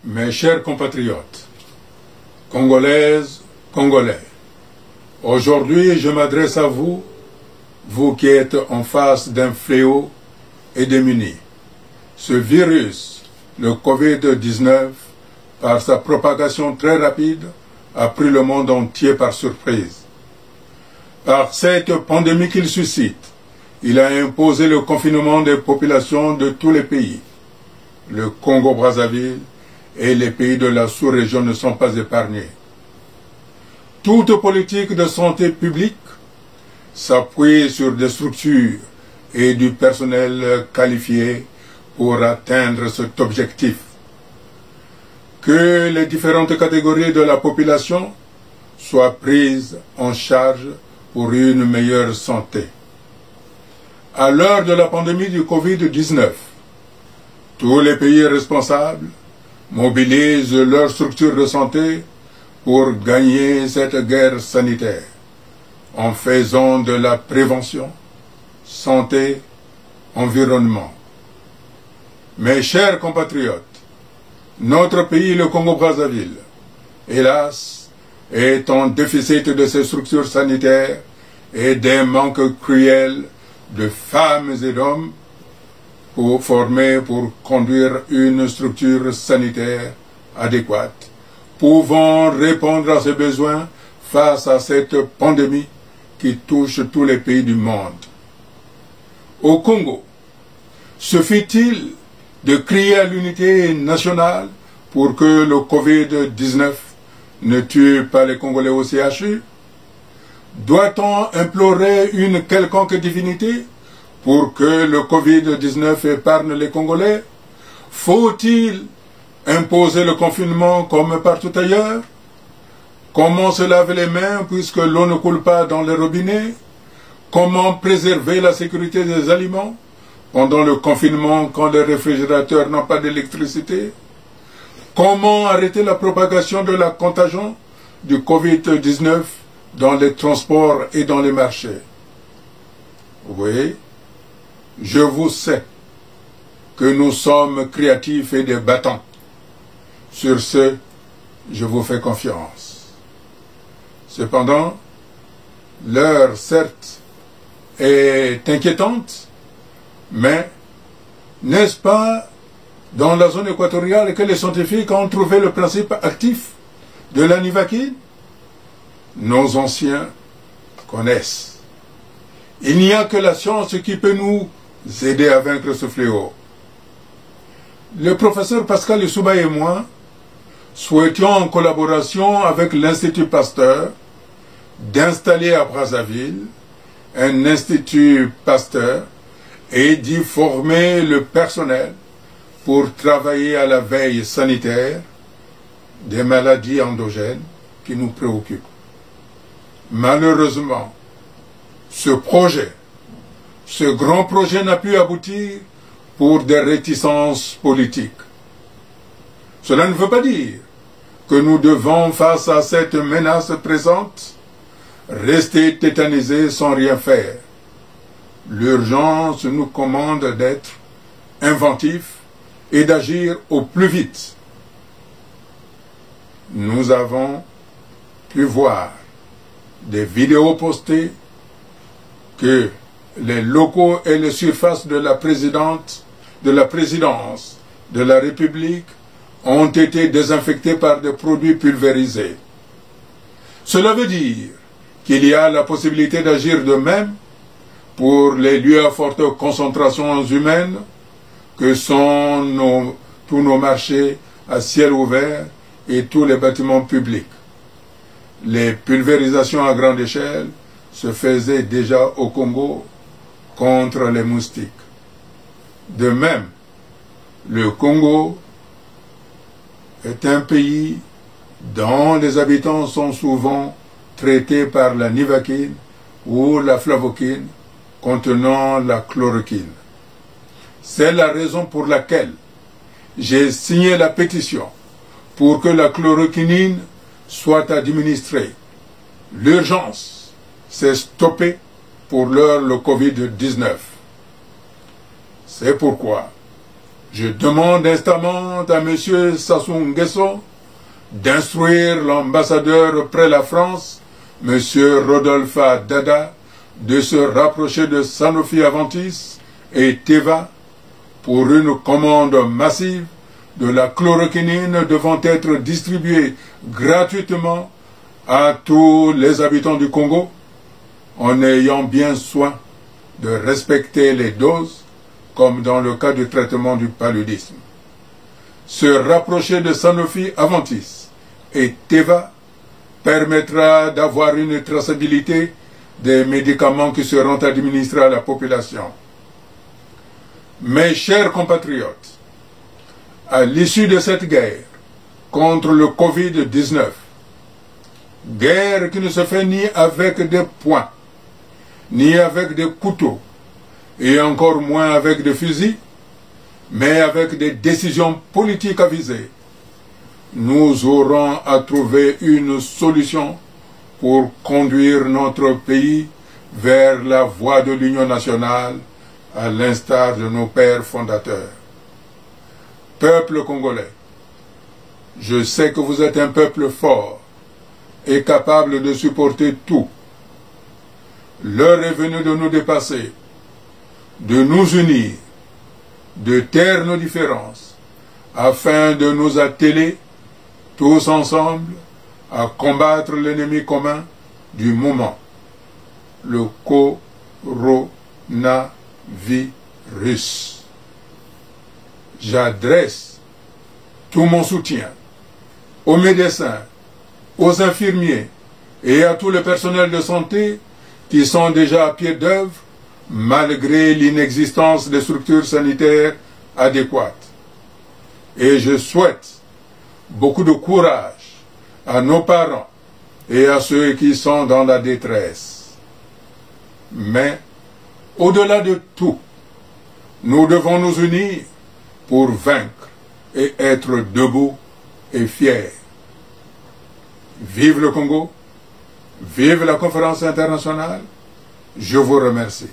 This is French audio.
Mes chers compatriotes, Congolaises, Congolais, aujourd'hui je m'adresse à vous, vous qui êtes en face d'un fléau et démunis. Ce virus, le Covid-19, par sa propagation très rapide, a pris le monde entier par surprise. Par cette pandémie qu'il suscite, il a imposé le confinement des populations de tous les pays. Le Congo-Brazzaville et les pays de la sous-région ne sont pas épargnés. Toute politique de santé publique s'appuie sur des structures et du personnel qualifié pour atteindre cet objectif. Que les différentes catégories de la population soient prises en charge pour une meilleure santé. À l'heure de la pandémie du Covid-19, tous les pays responsables mobilisent leurs structures de santé pour gagner cette guerre sanitaire en faisant de la prévention, santé, environnement. Mes chers compatriotes, notre pays, le Congo-Brazzaville, hélas, est en déficit de ses structures sanitaires et d'un manque cruel de femmes et d'hommes formés pour conduire une structure sanitaire adéquate, pouvant répondre à ses besoins face à cette pandémie qui touche tous les pays du monde. Au Congo, suffit-il de crier à l'unité nationale pour que le Covid-19 ne tue pas les Congolais au CHU? Doit-on implorer une quelconque divinité pour que le Covid-19 épargne les Congolais? Faut-il imposer le confinement comme partout ailleurs? Comment se laver les mains puisque l'eau ne coule pas dans les robinets? Comment préserver la sécurité des aliments pendant le confinement quand les réfrigérateurs n'ont pas d'électricité? Comment arrêter la propagation de la contagion du Covid-19 dans les transports et dans les marchés? Oui, je vous sais que nous sommes créatifs et débattants. Sur ce, je vous fais confiance. Cependant, l'heure, certes, est inquiétante, mais n'est-ce pas dans la zone équatoriale que les scientifiques ont trouvé le principe actif de la nivaquine? Nos anciens connaissent. Il n'y a que la science qui peut nous aider à vaincre ce fléau. Le professeur Pascal Lissouba et moi souhaitions, en collaboration avec l'Institut Pasteur, d'installer à Brazzaville un Institut Pasteur et d'y former le personnel pour travailler à la veille sanitaire des maladies endogènes qui nous préoccupent. Malheureusement, ce grand projet n'a pu aboutir pour des réticences politiques. Cela ne veut pas dire que nous devons, face à cette menace présente, rester tétanisés sans rien faire. L'urgence nous commande d'être inventifs et d'agir au plus vite. Nous avons pu voir des vidéos postées que les locaux et les surfaces de la présidence de la République ont été désinfectés par des produits pulvérisés. Cela veut dire qu'il y a la possibilité d'agir de même pour les lieux à forte concentration humaine que sont tous nos marchés à ciel ouvert et tous les bâtiments publics. Les pulvérisations à grande échelle se faisaient déjà au Congo contre les moustiques. De même, le Congo est un pays dont les habitants sont souvent traités par la nivaquine ou la flavoquine contenant la chloroquine. C'est la raison pour laquelle j'ai signé la pétition pour que la chloroquinine soit administrée. L'urgence, c'est stopper pour l'heure le Covid-19. C'est pourquoi Je demande instamment à M. Sassou Nguesso d'instruire l'ambassadeur près la France, M. Rodolphe Dada, de se rapprocher de Sanofi Aventis et Teva pour une commande massive de la chloroquinine devant être distribuée gratuitement à tous les habitants du Congo, en ayant bien soin de respecter les doses, comme dans le cas du traitement du paludisme. Se rapprocher de Sanofi Aventis et Teva permettra d'avoir une traçabilité des médicaments qui seront administrés à la population. Mes chers compatriotes, à l'issue de cette guerre contre le Covid-19, guerre qui ne se fait ni avec des poings, ni avec des couteaux, et encore moins avec des fusils, mais avec des décisions politiques avisées, nous aurons à trouver une solution pour conduire notre pays vers la voie de l'union nationale, à l'instar de nos pères fondateurs. Peuple congolais, je sais que vous êtes un peuple fort et capable de supporter tout. L'heure est venue de nous dépasser, de nous unir, de taire nos différences, afin de nous atteler tous ensemble à combattre l'ennemi commun du moment, le coronavirus. J'adresse tout mon soutien aux médecins, aux infirmiers et à tout le personnel de santé qui sont déjà à pied d'œuvre malgré l'inexistence de structures sanitaires adéquates. Et je souhaite beaucoup de courage à nos parents et à ceux qui sont dans la détresse. Mais, au-delà de tout, nous devons nous unir pour vaincre et être debout et fiers. Vive le Congo, vive la conférence internationale, je vous remercie.